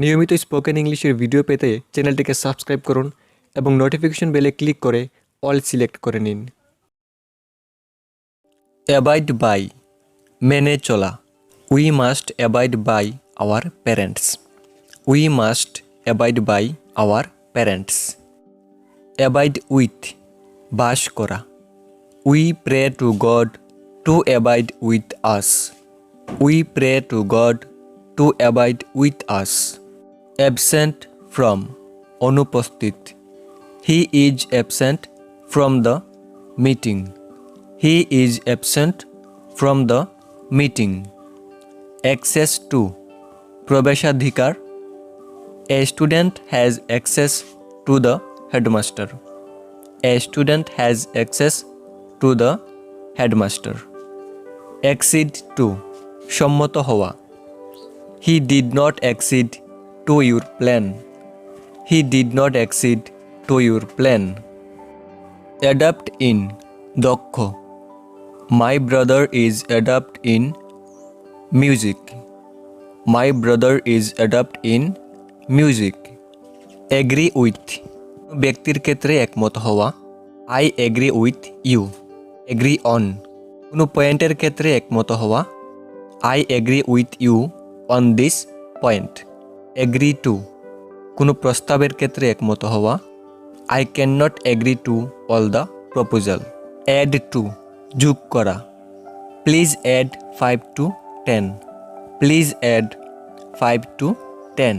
নিয়মিত স্পোকেন ইংলিশের ভিডিও পেতে চ্যানেলটিকে সাবস্ক্রাইব করুন এবং নোটিফিকেশন বেলে ক্লিক করে অল সিলেক্ট করে নিন। অ্যাবাইড বাই, মেনে চলা। We must abide by our parents. We must abide by our parents. Abide with, বাস করা। We pray to God to abide with us. We pray to God to abide with us. Absent from, অনুপস্থিত। He is absent from the meeting. He is absent from the meeting. Access to, প্রবেশাধিকার। A student has access to the headmaster. A student has access to the headmaster. Accede two, সম্মত হওয়া। He did not accede to your plan. He did not accede to your plan. Adept in, দক্ষ। My brother is adept in music. My brother is adept in music. Agree with, ব্যক্তির ক্ষেত্রে একমত হওয়া। I agree with you. Agree on, কোনো পয়েন্টের ক্ষেত্রে একমত হওয়া। I agree with you on this point. Agree to, কোনো প্রস্তাবের ক্ষেত্রে একমত হওয়া। I can not agree to all the proposal. Add to, যোগ করা। Please add 5 to 10. Please add 5 to 10.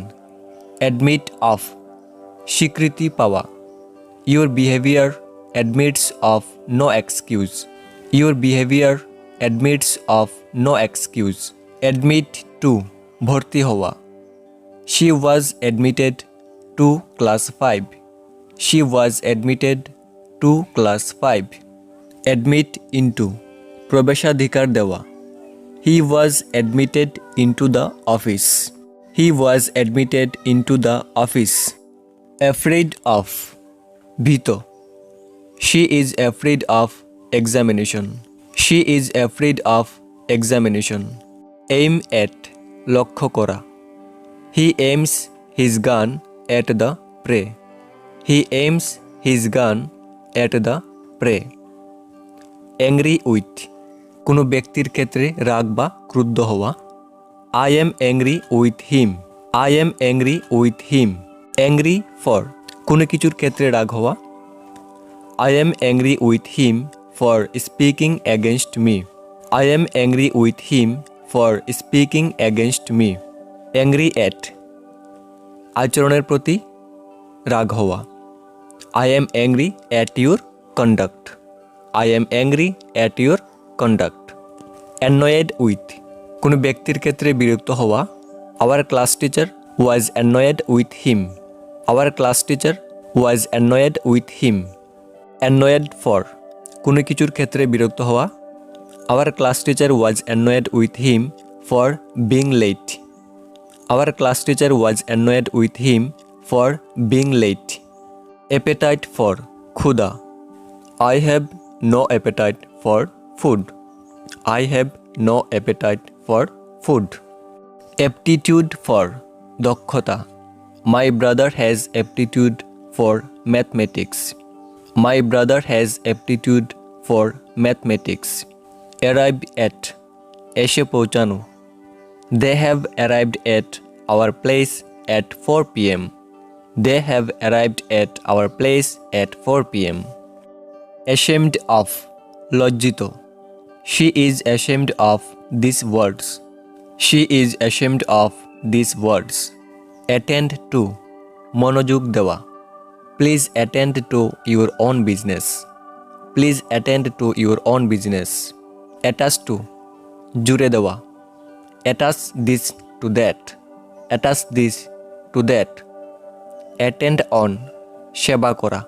Admit of, স্বীকৃতি পাওয়া। Your behaviour admits of no excuse. Your behaviour admits of no excuse. Admit to, ভর্তি হওয়া। She was admitted to class 5. She was admitted to class 5. Admit into, প্রবেশাধিকার দেওয়া। He was admitted into the office. He was admitted into the office. Afraid of, ভীত। She is afraid of examination. She is afraid of examination. Aim at, লক্ষ্য করা। He aims his gun at the prey. He aims his gun at the prey. Angry with, কোনো ব্যক্তির ক্ষেত্রে রাগ বা ক্রুদ্ধ হওয়া। I am angry with him. I am angry with him. Angry for, কোনো কিছুর ক্ষেত্রে রাগ হওয়া। I am angry with him for speaking against me. I am angry with him for speaking against me. Angry at, আচরণের প্রতি রাগ হওয়া। I am angry at your conduct. I am angry at your conduct. Annoyed with, কোনো ব্যক্তির ক্ষেত্রে বিরক্ত হওয়া। Our class teacher was annoyed with him. Our class teacher was annoyed with him. Annoyed for, কোনো কিছুর ক্ষেত্রে বিরক্ত হওয়া। Our class teacher was annoyed with him for being late. Our class teacher was annoyed with him for being late. Appetite for, ক্ষুধা। I have no appetite for food. I have no appetite for food. Aptitude for, দক্ষতা। My brother has aptitude for mathematics. My brother has aptitude for mathematics. Arrive at, এসে পৌঁছানো। They have arrived at our place at 4 p.m. They have arrived at our place at 4 p.m. Ashamed of, লজ্জিত। She is ashamed of these words. She is ashamed of these words. Attend to, মনোযোগ দেওয়া। Please attend to your own business. Please attend to your own business. Attach to, জুড়ে দেওয়া। Attach this to that. Attach this to that. Attend on, সেবা করা।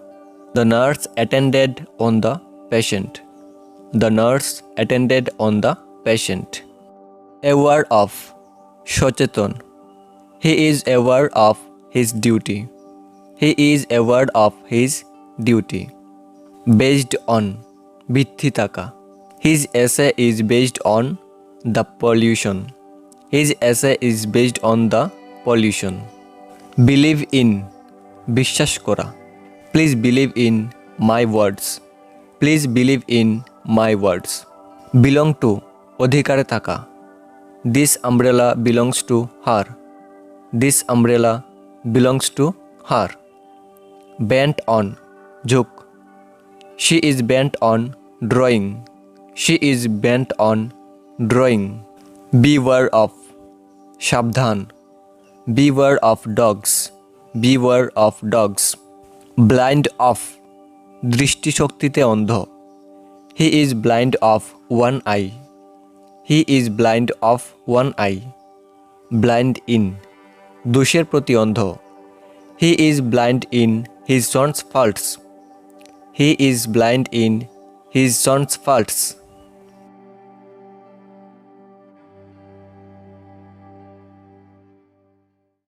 The nurse attended on the patient. The nurse attended on the patient. Aware of, সচেতন। He is aware of his duty. He is aware of his duty. Based on, ভিত্তি থাকা। His essay is based on the pollution. His essay is based on the pollution. Believe in বিশ্বাস করা। Please believe in my words. Please believe in my words. Belong to অধিকারে থাকা। This umbrella belongs to her. This umbrella belongs to her. Bent on ঝুঁক। She is bent on drawing. She is bent on drawing. Beware of সাবধান। Beware of dogs. Beware of dogs. Blind of দৃষ্টিশক্তিতে অন্ধ। He is blind of one eye. He is blind of one I. Blind in দোষের প্রতি অন্ধ। He is blind in his sons faults. He is blind in his sons faults.